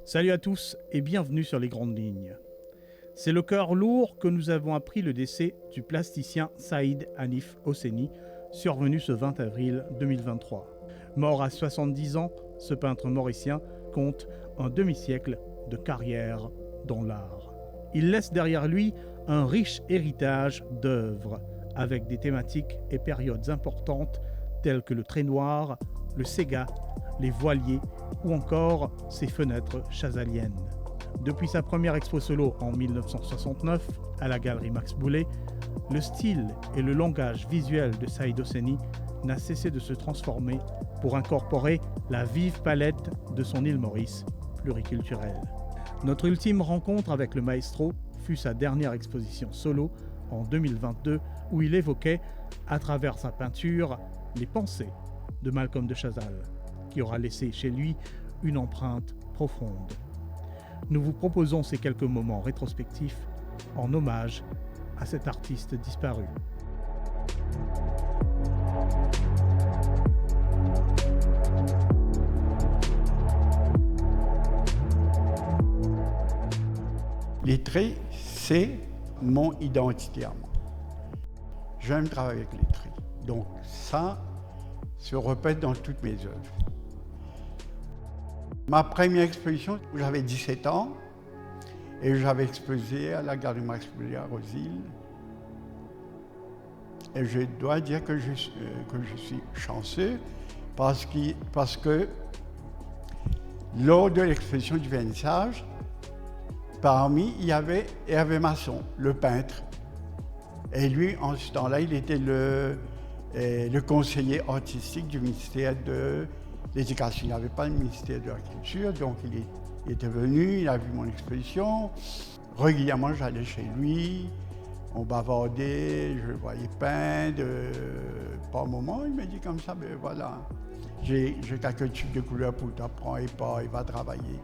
Salut à tous et bienvenue sur Les Grandes Lignes. C'est le cœur lourd que nous avons appris le décès du plasticien Saïd Hanif Hosseini, survenu ce 20 avril 2023. Mort à 70 ans, ce peintre mauricien compte un demi-siècle de carrière dans l'art. Il laisse derrière lui un riche héritage d'œuvres, avec des thématiques et périodes importantes telles que le trait noir, le Séga, les voiliers ou encore ses fenêtres chazaliennes. Depuis sa première expo solo en 1969 à la galerie Max Boullé, le style et le langage visuel de Saïd Hosseini n'a cessé de se transformer pour incorporer la vive palette de son île Maurice pluriculturelle. Notre ultime rencontre avec le maestro fut sa dernière exposition solo en 2022 où il évoquait, à travers sa peinture, les pensées de Malcolm de Chazal, qui aura laissé chez lui une empreinte profonde. Nous vous proposons ces quelques moments rétrospectifs en hommage à cet artiste disparu. Les traits, c'est mon identité à moi. J'aime travailler avec les traits. Donc ça se répète dans toutes mes œuvres. Ma première exposition, j'avais 17 ans et j'avais exposé à la galerie Max Boullé à Rosilles. Et je dois dire que je suis chanceux parce que lors de l'exposition du vernissage, parmi, il y avait Hervé Masson, le peintre. Et lui, en ce temps-là, il était le conseiller artistique du ministère de l'Éducation. Il n'y avait pas le ministère de la Culture, donc il était venu, il a vu mon exposition. Régulièrement, j'allais chez lui, on bavardait, je le voyais peindre. Par moment, il me dit comme ça, ben voilà, j'ai quelques tubes de couleurs pour t'apprendre et pas, il va travailler.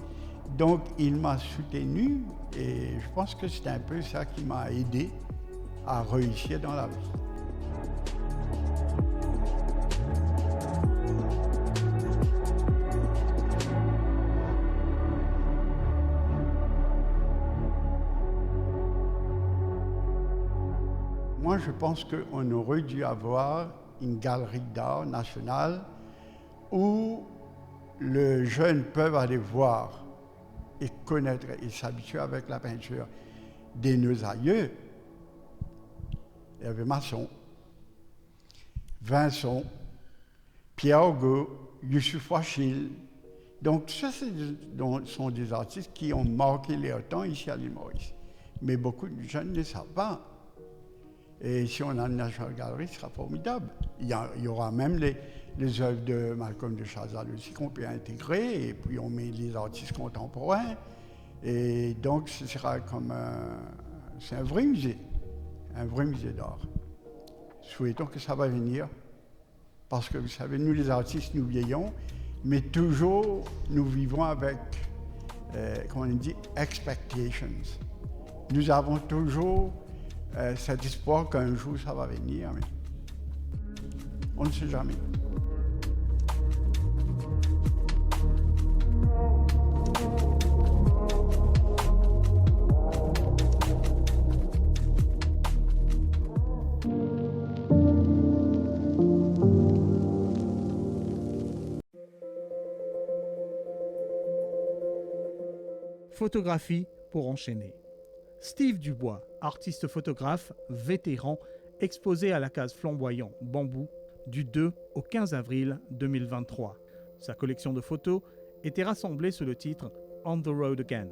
Donc, il m'a soutenu et je pense que c'est un peu ça qui m'a aidé à réussir dans la vie. Moi, je pense qu'on aurait dû avoir une galerie d'art nationale où les jeunes peuvent aller voir et connaître et s'habituer avec la peinture de nos aïeux. Hervé Masson, Vincent, Pierre Hugo, Youssouf Wachil. Donc, ça, sont des artistes qui ont marqué leur temps ici à l'île Maurice. Mais beaucoup de jeunes ne savent pas. Et si on a une National Gallery, ce sera formidable. Il y aura même les œuvres de Malcolm de Chazal aussi qu'on peut intégrer, et puis on met les artistes contemporains. Et donc, ce sera comme c'est un vrai musée d'art. Souhaitons que ça va venir, parce que vous savez, nous les artistes, nous vieillons, mais toujours nous vivons avec, comment on dit, expectations. Nous avons toujours cet espoir qu'un jour ça va venir, mais on ne sait jamais. Photographie pour enchaîner. Steve Dubois, artiste photographe vétéran, exposé à la case Flamboyant Bambou du 2 au 15 avril 2023. Sa collection de photos était rassemblée sous le titre On the Road Again,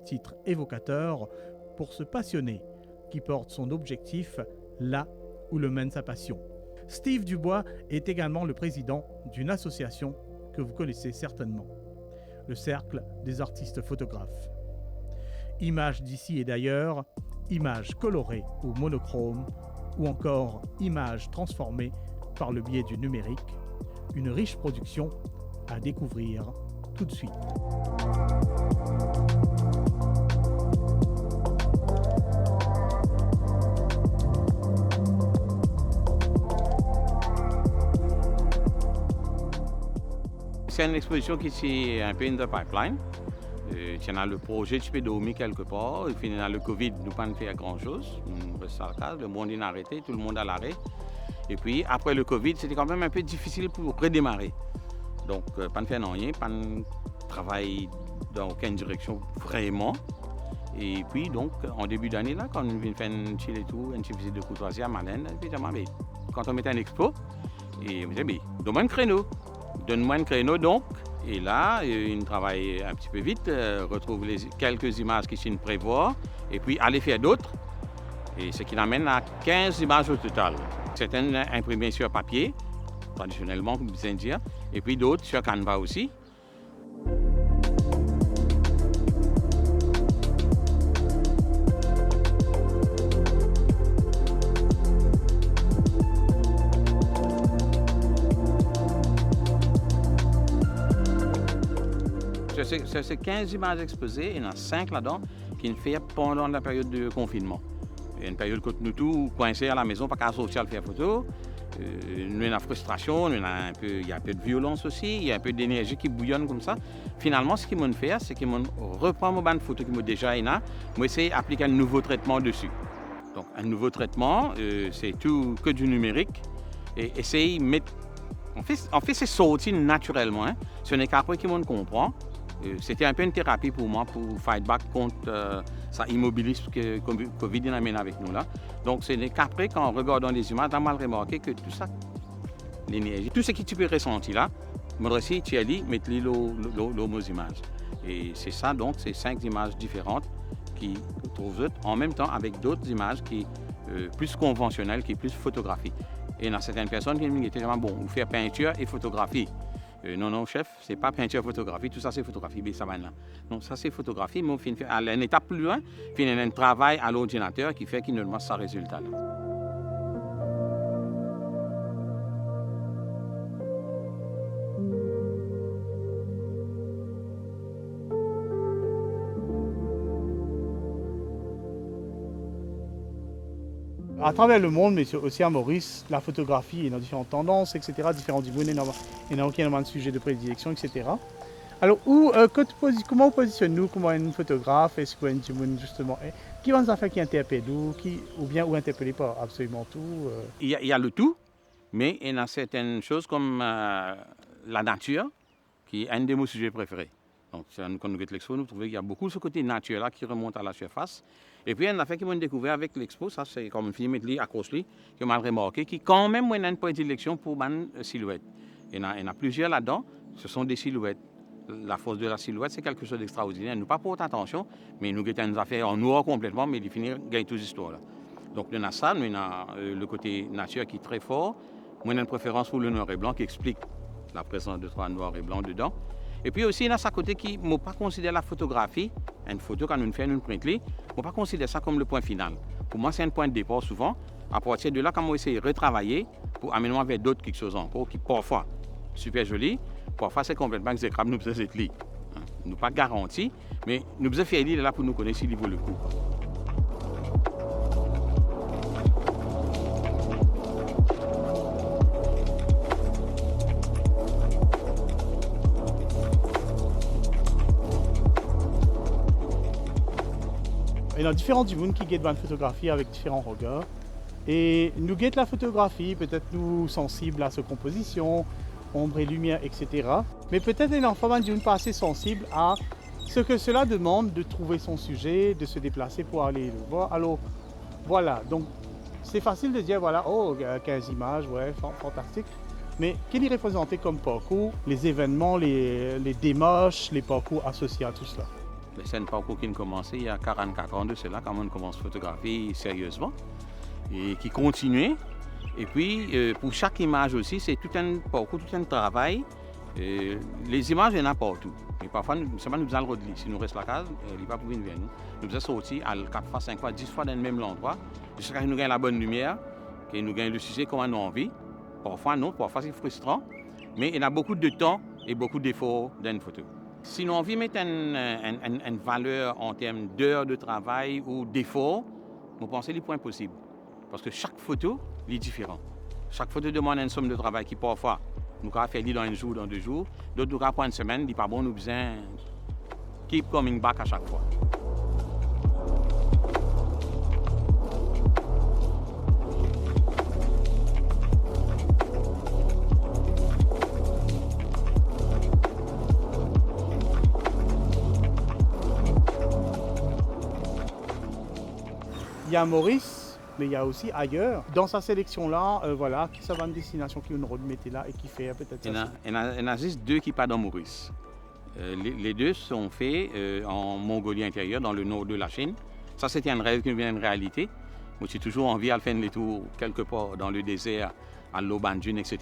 titre évocateur pour ce passionné qui porte son objectif là où le mène sa passion. Steve Dubois est également le président d'une association que vous connaissez certainement, le Cercle des artistes photographes. Images d'ici et d'ailleurs, images colorées ou monochromes, ou encore images transformées par le biais du numérique, une riche production à découvrir tout de suite. C'est une exposition qui est un peu in the pipeline. Tu as le projet, tu peux dormir quelque part. Et puis, il y a le Covid, nous ne pouvons pas faire grand-chose. Le monde est arrêté, tout le monde à l'arrêt. Et puis, après le Covid, c'était quand même un peu difficile pour redémarrer. Donc, pas de faire rien, pas de travail dans aucune direction vraiment. Et puis, donc, en début d'année, là, quand on vient faire un chill et tout, une petite visite de courtoisie à Malène, évidemment, quand on met un expo, et vous dites, donne-moi un créneau. Donne-moi un créneau, donc. Et là, il travaille un petit peu vite, retrouve quelques images qu'il s'y prévoit, et puis aller faire d'autres. Et ce qui l'amène à 15 images au total. Certaines imprimées sur papier, traditionnellement, comme vous dire, et puis d'autres sur Canva aussi. Sur ces 15 images exposées, il y en a 5 là-dedans qui nous fait pendant la période de confinement. Il y a une période où nous tous coincés à la maison, pas qu'à sortir faire photo. Nous avons la frustration, il y a un peu de violence aussi, il y a un peu d'énergie qui bouillonne comme ça. Finalement, ce qu'ils m'ont fait, c'est qu'ils m'ont repris mon bande photo qui m'ont déjà là, moi essayer d'appliquer un nouveau traitement dessus. Donc un nouveau traitement, c'est tout que du numérique et essayer de mettre. En fait, c'est sorti naturellement. Hein. Ce n'est qu'après qu'ils m'ont comprend. C'était un peu une thérapie pour moi pour fight back contre ça immobilisme que Covid amène avec nous là. Donc ce n'est qu'après qu'en regardant les images, on a mal remarqué que tout ça, l'énergie, tout ce que tu peux ressentir là, moi aussi tu as dit mettre-les aux images. Et c'est ça donc, c'est 5 images différentes qui trouvent en même temps avec d'autres images qui plus conventionnelles, qui plus photographie. Et il y a certaines personnes qui me disent bon, vous faire peinture et photographie. Non, chef, c'est pas peinture, photographie, tout ça c'est photographie, mais ça va là. Non, ça c'est photographie, mais on fait une étape plus loin, puis il y a un travail à l'ordinateur qui fait qu'il nous montre ce résultat là. À travers le monde, mais aussi à Maurice, la photographie est dans différentes tendances, etc., différents niveaux, il y a énormément de sujets de prédilection, etc. Alors, comment on positionne nous comme un photographe? Est-ce qu'on justement, qui va nous faire qui interpelle nous, ou bien ou interpeller pas absolument tout? Il y a le tout, mais il y a certaines choses comme la nature, qui est un de mes sujets préférés. Donc, quand nous regardons l'expo, nous trouvons qu'il y a beaucoup de ce côté nature là qui remonte à la surface. Et puis, il y a une affaire qu'ils m'ont découvert avec l'expo, ça c'est comme une film à cause qui m'a remarqué, qui quand même a une prédilection pour une silhouette. Il y en a plusieurs là-dedans, ce sont des silhouettes. La force de la silhouette, c'est quelque chose d'extraordinaire. Nous pas porter attention, mais nous avons une affaire en noir complètement, mais il finit gagner toutes les histoires là. Donc, il y a ça, nous avons le côté nature qui est très fort. Moi, j'ai une préférence pour le noir et blanc qui explique la présence de 3 noirs et blancs dedans. Et puis aussi, il y a ce côté qui ne pas considérer la photographie, une photo quand nous faisons une print, je ne pas considérer ça comme le point final. Pour moi, c'est un point de départ souvent. À partir de là, quand on essaie de retravailler pour amener vers d'autres quelque chose encore, qui parfois super joli, parfois c'est complètement exécrable, nous faisons cette ligne. Nous pas garanti, mais nous faisons faire là pour nous connaître s'il vaut le coup. Il y a différents du monde qui guettent la photographie avec différents regards. Et nous guettent la photographie, peut-être nous sensibles à sa composition, ombre et lumière, etc. Mais peut-être il y a un du monde pas assez sensible à ce que cela demande de trouver son sujet, de se déplacer pour aller le voir. Alors voilà, donc c'est facile de dire voilà, 15 images, ouais, fantastique. Mais qu'est-ce qui est représenté comme parcours, les événements, les démarches, les parcours associés à tout cela? C'est un parcours qui a commencé il y a 44 ans de cela, quand on commence à photographier sérieusement et qui continue. Et puis, pour chaque image aussi, c'est tout un parcours, tout un travail. Les images, il y en a partout. Mais parfois, nous faisons le redli. Si nous restons à la case, il n'est pas pour venir nous. Nous faisons sortir à 4 fois, 5 fois, 10 fois dans le même endroit, jusqu'à ce que nous gagnons la bonne lumière, que nous gagnons le sujet comme on a envie. Parfois, non, parfois c'est frustrant. Mais il y a beaucoup de temps et beaucoup d'efforts dans une photo. Si nous envie de mettre une valeur en termes d'heures de travail ou d'efforts, nous pensons que c'est point possible. Parce que chaque photo est différente. Chaque photo demande une somme de travail qui parfois nous pouvons faire dans un jour, dans 2 jours. D'autres nous pouvons prendre une semaine, dit pas bon, nous besoin keep coming back à chaque fois. Il y a Maurice, mais il y a aussi ailleurs. Dans sa sélection-là, voilà, qui ça va une destination qui nous remettait là et qui fait peut-être ça. Il y en a juste 2 qui partent dans Maurice. Les 2 sont faits en Mongolie intérieure, dans le nord de la Chine. Ça, c'était un rêve qui devient une réalité. Moi, j'ai toujours envie de faire les tours quelque part dans le désert, à l'Obanjun, etc.,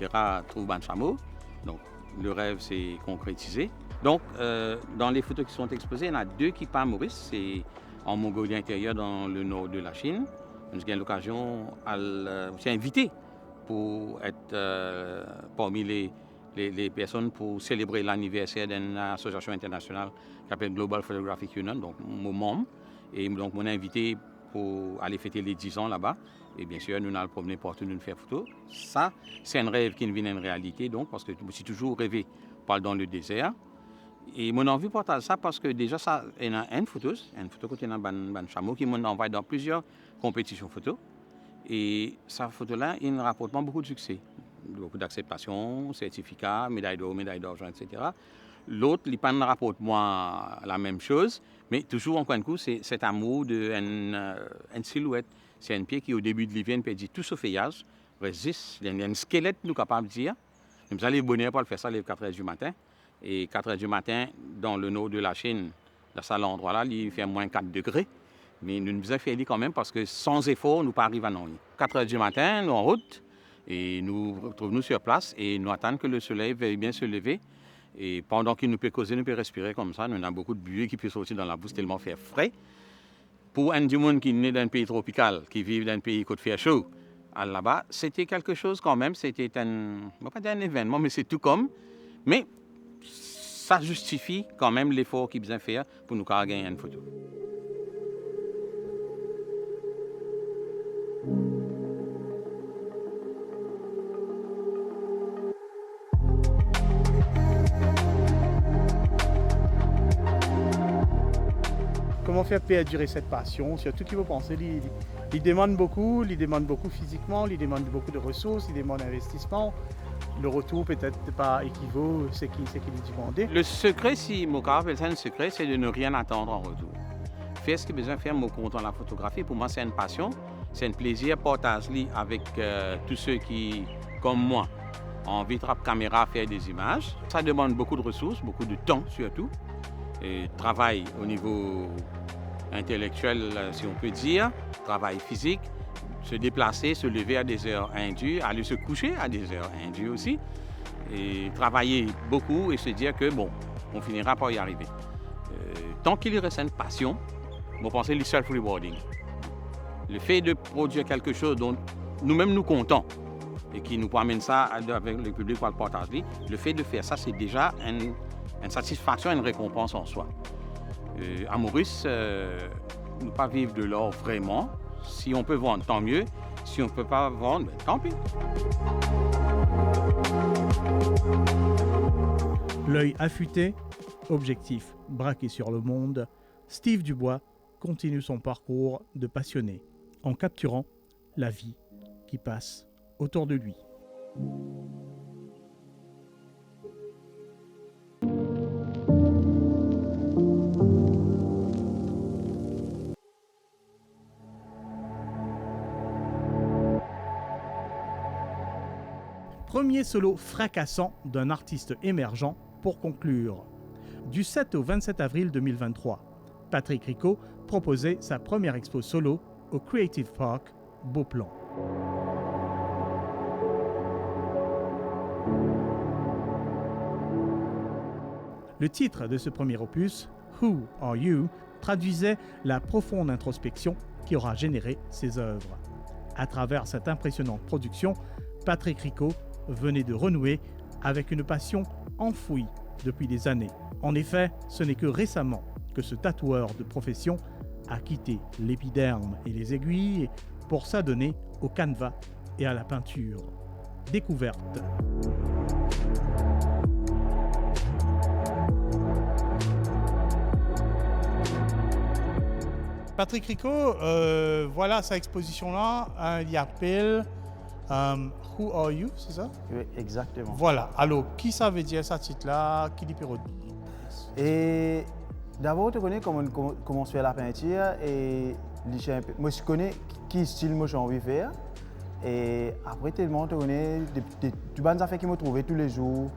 trouver un chameau. Donc, le rêve s'est concrétisé. Donc, dans les photos qui sont exposées, il y en a 2 qui partent à Maurice. C'est en Mongolie intérieure, dans le nord de la Chine. J'ai eu l'occasion de invité pour être parmi les personnes pour célébrer l'anniversaire d'une association internationale qui s'appelle Global Photographic Union, donc mon membre. Et donc, mon invité pour aller fêter les 10 ans là-bas. Et bien sûr, nous allons promener partout, nous faire photos. Ça, c'est un rêve qui devient une réalité, donc, parce que je me suis toujours rêvé par dans le désert. Et mon envie partage ça parce que déjà, ça, il y a une photo côté d'un chameau qui m'a envoyé dans plusieurs compétitions photos. Et sa photo-là, il rapporte beaucoup de succès. Beaucoup d'acceptation, certificats, médailles d'or, médailles d'argent, etc. L'autre, il ne rapporte moi la même chose, mais toujours en coin de coup, c'est cet amour d'une silhouette. C'est un pied qui, au début de l'hiver, perdit tout ce feuillage, résiste. Il y a un squelette, nous capables de dire. Nous allons bonheur pour le faire ça les 4 h du matin. Et 4 h du matin, dans le nord de la Chine, dans cet endroit-là, il fait moins 4 degrés. Mais nous nous avons fait quand même parce que sans effort, nous ne pas arriver à non. 4 h du matin, nous en route. Et nous retrouvons sur place et nous attendons que le soleil veuille bien se lever. Et pendant qu'il nous peut causer, nous peut respirer comme ça. Nous avons beaucoup de buée qui peut sortir dans la bouche tellement fait frais. Pour un du monde qui est né d'un pays tropical, qui vit dans un pays qui fait chaud, là-bas, c'était quelque chose quand même. C'était pas un événement, mais c'est tout comme. Mais ça justifie quand même l'effort qu'il besoin faire pour nous gagner une photo. Comment faire perdurer cette passion? Surtout qu'il faut penser, il demande beaucoup physiquement, il demande beaucoup de ressources, il demande d'investissement. Le retour peut-être pas équivaut ce qu'il est demandé. Le secret, si mon cas appelle ça un secret, c'est de ne rien attendre en retour. Faire ce qu'il a besoin de faire, mon compte en la photographie, pour moi c'est une passion, c'est un plaisir, partager avec tous ceux qui, comme moi, ont envie de caméra, faire des images. Ça demande beaucoup de ressources, beaucoup de temps surtout. Et travail au niveau intellectuel, si on peut dire, travail physique, se déplacer, se lever à des heures indues, aller se coucher à des heures indues aussi, et travailler beaucoup et se dire que bon, on finira par y arriver. Tant qu'il reste une passion, on pense le self-rewarding. Le fait de produire quelque chose dont nous-mêmes nous comptons et qui nous amène ça avec le public pour le partager, le fait de faire ça, c'est déjà une satisfaction, une récompense en soi. À Maurice, ne pas vivre de l'or vraiment. Si on peut vendre, tant mieux. Si on ne peut pas vendre, tant pis. L'œil affûté, objectif braqué sur le monde, Steve Dubois continue son parcours de passionné en capturant la vie qui passe autour de lui. Premier solo fracassant d'un artiste émergent pour conclure. Du 7 au 27 avril 2023, Patrick Rico proposait sa première expo solo au Creative Park Beauplan. Le titre de ce premier opus, Who Are You, traduisait la profonde introspection qui aura généré ses œuvres. À travers cette impressionnante production, Patrick Rico venait de renouer avec une passion enfouie depuis des années. En effet, ce n'est que récemment que ce tatoueur de profession a quitté l'épiderme et les aiguilles pour s'adonner au canevas et à la peinture. Découverte. Patrick Rico, voilà sa exposition-là, hein, il appelle Who Are You, c'est ça? Oui, exactement. Voilà, alors, qui ça veut dire ça titre-là? Qui dit Perrault? Et d'abord, tu connais comment se fait la peinture et moi je connais qui style moi j'ai envie de faire. Et après tellement tu connais des bonnes affaires qui me trouvent tous les jours.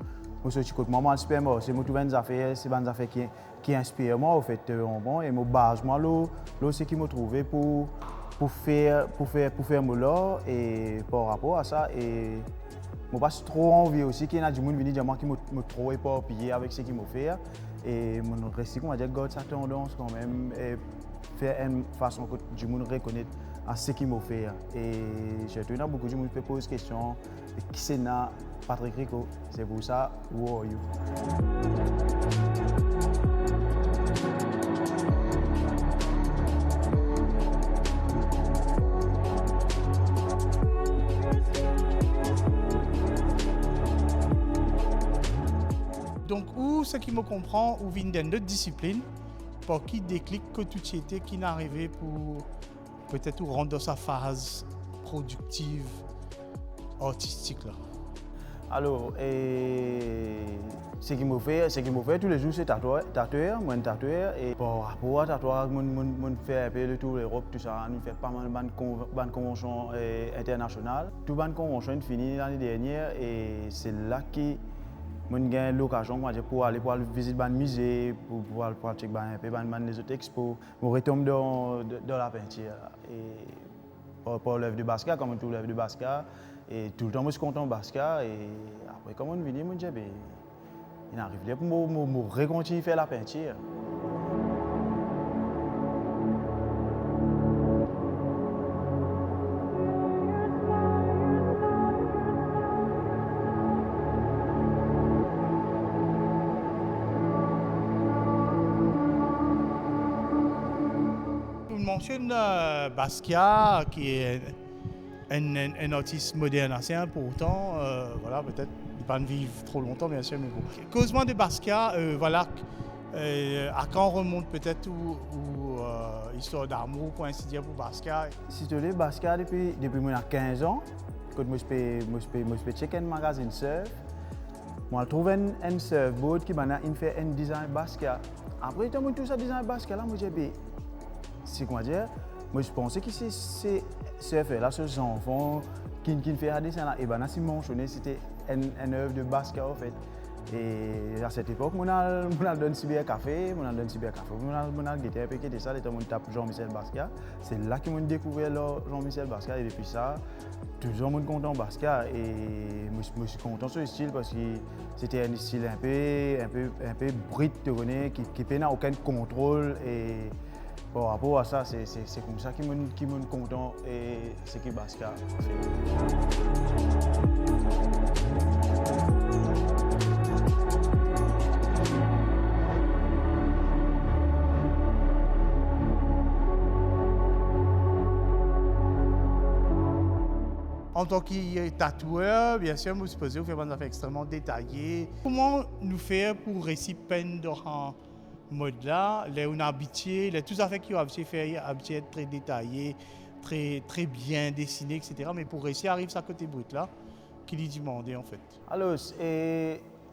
Moi je suis côté maman le supermarché, moi trouve des affaires, c'est bonnes affaires qui inspirent moi au fait bon et moi base moi là c'est qui me trouvé pour faire mon lot et par rapport à ça et moi pas trop envie aussi qu'il y a du monde venir dire moi qui me trop éparpillé avec ce qu'il me fait et mon récit on va dire garde sa tendance quand même et faire une façon que du monde reconnaît à ce qu'il me fait et j'ai entendu beaucoup de monde qui pose question qui c'est na Patrick Rico c'est pour ça Who Are You. Donc, où ce qui me comprend, ou vient d'une autre discipline, pour qui déclic que tout était qui n'arrivait pour peut-être rendre dans sa phase productive, artistique là. Alors, ce qui me fait tous les jours, c'est tatoueur, moi un tatoueur. Et par rapport à tatouage, je fais un peu le tour de l'Europe, tout ça. Nous faisons pas mal de conventions internationales. Toutes les conventions finies l'année dernière et c'est là que j'ai eu l'occasion pour aller visiter les musées, pour aller checker un peu les autres expos. Je retombe dans la peinture. Et pour l'œuvre de Basca, comme tout l'œuvre de Basca. Et tout le temps, je suis content de Basca. Et après, quand on vient, je me dis, il arrive pour me recontinuer à faire la peinture. On mentionne Basquiat, qui est un artiste moderne assez important. Voilà, peut-être il ne va pas vivre trop longtemps, bien sûr, mais bon. Causement de Basquiat, voilà, à quand remonte peut-être histoire d'amour, pour ainsi dire, pour Basquiat. Si tu veux, Basquiat, depuis 15 ans, quand je fais checker un magazine surf, je trouve un surfboard qui m'a fait un design Basquiat. Après, tout ça design Basquiat, là, moi, j'ai dit, c'est comment dire, moi, je pensais que c'est surfer là, ce enfant qui fait un dessin là, et ben, si mentionné, c'était une œuvre de Basquiat, en fait. Et à cette époque, on a donné cybercafé, on a guetté un peu de ça, on tape Jean-Michel Basquiat. C'est là qu'ils m'ont découvert Jean-Michel Basquiat et depuis ça, toujours je suis content de Basquiat et je suis content sur le style parce que c'était un style un peu brut, qui n'a aucun contrôle et par rapport à ça, c'est comme ça qu'ils m'ont content et c'est qui Basquiat. En tant que tatoueur, bien sûr, vous supposez faire des affaires extrêmement détaillées. Comment nous faire pour réussir peine dans ce mode-là, les on habitué, les tous affaires qui ont habitué être très détaillées, très bien dessinées, etc. Mais pour réussir à arriver à ce côté brut là, qui lui demandait en fait. Alors,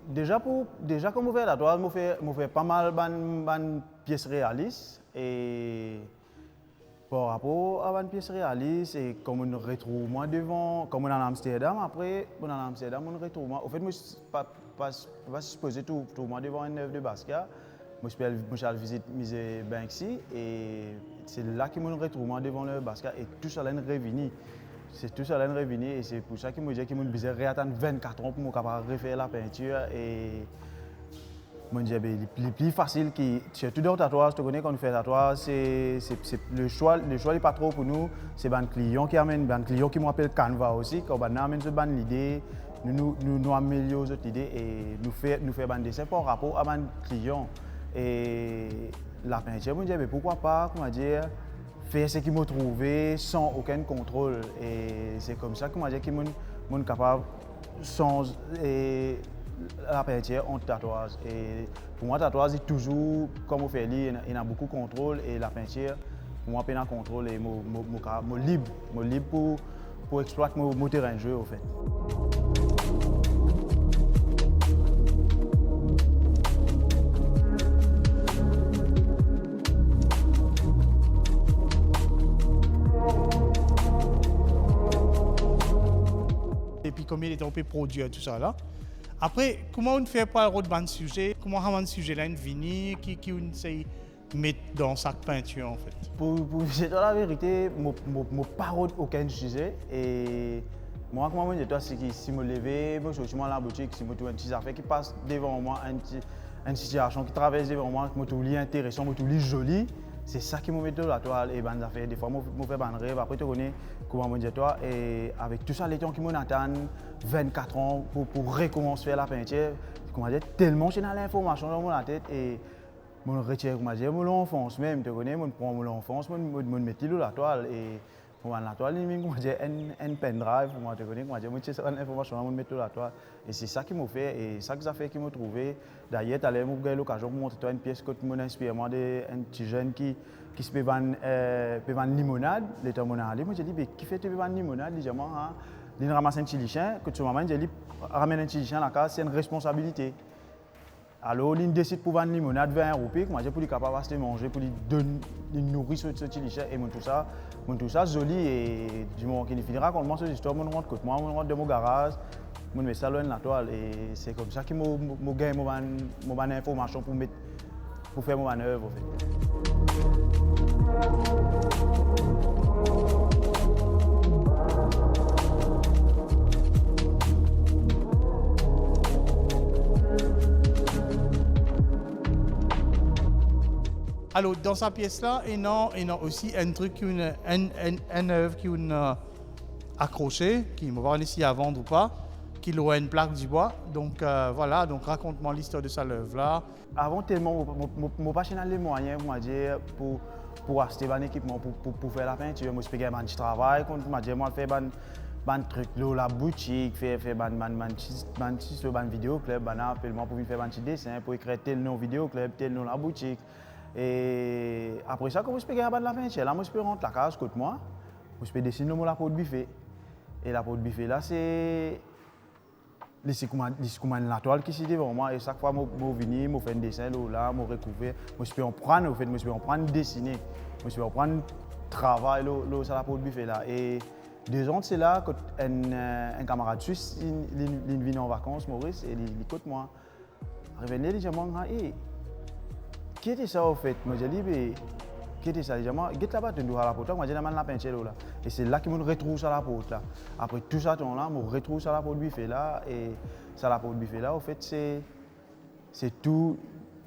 déjà comme on fait la toile, on fait pas mal de pièces réalistes et par rapport à une pièce réaliste et comme on retrouve moi devant, comme on est en Amsterdam, après on est en Amsterdam, on retrouve moi. En fait, moi je ne suis pas supposé tout moi devant une œuvre de Basquiat. Moi je visite le musée Banksy et c'est là que je retrouve moi devant l'œuvre Basquiat et tout ça est revenu. C'est tout ça est revenu et c'est pour ça que je me dis que je besoin d'attendre 24 ans pour capable refaire la peinture et le plus facile qui surtout dans le tatouage, tu connais quand on fait le tatouage, c'est le choix n'est pas trop pour nous, c'est un client qui amène, un client qui m'appelle Canva aussi, quand on amène cette bonne idée, nous améliorons cette idée et nous faisons un dessin par rapport à un client. Et la peinture, je me dis, mais pourquoi pas, comment dire, faire ce qu'il m'a trouvé sans aucun contrôle. Et c'est comme ça que je dis que je suis capable sans la peinture en tatouage. Et pour moi, le tatouage est toujours, comme on fait, il y a beaucoup de contrôle et la peinture, moi peine à contrôle et moi libre pour exploiter mon terrain de jeu en fait. Et puis combien de temps on peut produire tout ça là. Après, comment on fait pour le de sujet? Comment on a sujet là, une vini qui on essaye de mettre dans sa peinture en fait? Pour dire la vérité, je ne parle aucun sujet. Et moi, comment je dis, c'est que si je me lève, je suis dans la boutique, si je trouve une petite affaire qui passe devant moi, une situation qui traverse devant moi, que je trouve intéressant, que je trouve jolie, c'est ça qui me met dans la toile. Et ben, des fois, je fais un rêve. Après, tu connais comment je dis toi. Et avec tout ça, les temps qui m'attendent, 24 ans pour recommencer à faire la peinture, comment dire, tellement j'ai dans l'information dans ma tête. Et je retire, comment dire, mon enfance même, tu connais, je prends mon enfance, je me mets dans la toile. Et pour la toile, comment dire, un pendrive, tu connais, comment dire, je retire l'information, je me mets dans la toile. Et c'est ça qui m'a fait, et ça que ça fait qui m'a trouvé. D'ailleurs, tu as eu l'occasion de montrer une pièce qui m'inspire, moi, un petit jeune qui se peut vendre limonade. Les temps où je me dit, qui fait vendre limonade? Il dit, il ramasse un petit lichin, que tu m'amènes, il ramène un petit lichin à la case, c'est une responsabilité. Alors, il décide pour vendre limonade 20 €, pour lui capable de manger, pour lui nourrir ce petit lichin. Et tout ça joli, et du moment qu'il finira, quand on cette histoire, on rentre côté moi, on rentre dans mon garage. Je mets ça dans la toile et c'est comme ça que je gagne mon information pour faire mon œuvre. En fait. Alors, dans sa pièce-là, il y a aussi un truc, une œuvre qui est accrochée, qui ne va pas ici à vendre ou pas, qui a une plaque du bois. Donc voilà, donc raconte-moi l'histoire de cette œuvre-là. Avant tellement, je pas cherché les moyens pour acheter un équipement pour faire la peinture. Je fais un petit travail, je fais un truc dans la boutique, faire un vidéoclub, pour faire un petit dessin, pour écrire tel nom vidéoclub, tel nom la boutique. Et après ça, quand je fais la peinture, là, je peux rentrer la case côté moi, je peux dessiner la peau de buffet. Et la peau de buffet là, c'est la toile qui est devant moi. Et chaque fois, je viens, je fais un dessin là, je recouvre, je peux en prendre, dessiner, je peux en prendre travail sur la peau de buffet là. Et 2 ans, c'est là quand un camarade suisse il vient en vacances, Maurice, et il côté moi. Revenez, il dit, hey, qui était ça au fait? Moi, j'ai dit, qui était ça? Il dit, là-bas, tu dois la porte. Moi, j'ai demandé la peinture là. Et c'est là qu'il me retrouve sur la porte là. Après tout ça, là, je me retrouve sur la porte buffet là. Et sur la porte buffet là, au fait, c'est tout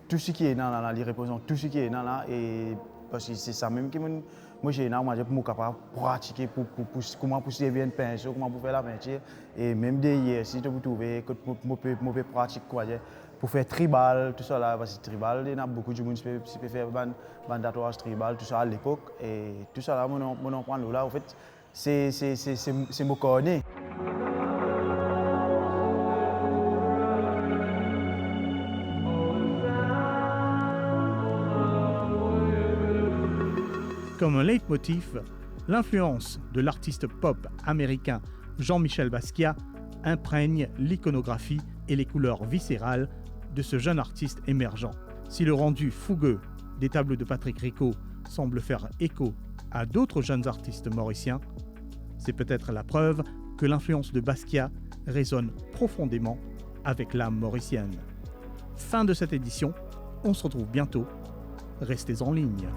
ce qui est dans là, il représente tout ce qui est dans là. Et parce que c'est ça même qui me. Moi, j'ai pour capable pratiquer comment pour servir une peinture, comment pour faire la peinture. Et même derrière, si tu peux trouver, je peux pratiquer quoi. Pour faire tribal, tout ça là, parce que tribal, il y a beaucoup de gens qui peuvent faire un tatouage tribal, tout ça à l'époque. Et tout ça là, on en prend là, en fait, c'est mon cornet. Comme un leitmotiv, l'influence de l'artiste pop américain Jean-Michel Basquiat imprègne l'iconographie et les couleurs viscérales de ce jeune artiste émergent. Si le rendu fougueux des tableaux de Patrick Rico semble faire écho à d'autres jeunes artistes mauriciens, c'est peut-être la preuve que l'influence de Basquiat résonne profondément avec l'âme mauricienne. Fin de cette édition, on se retrouve bientôt. Restez en ligne.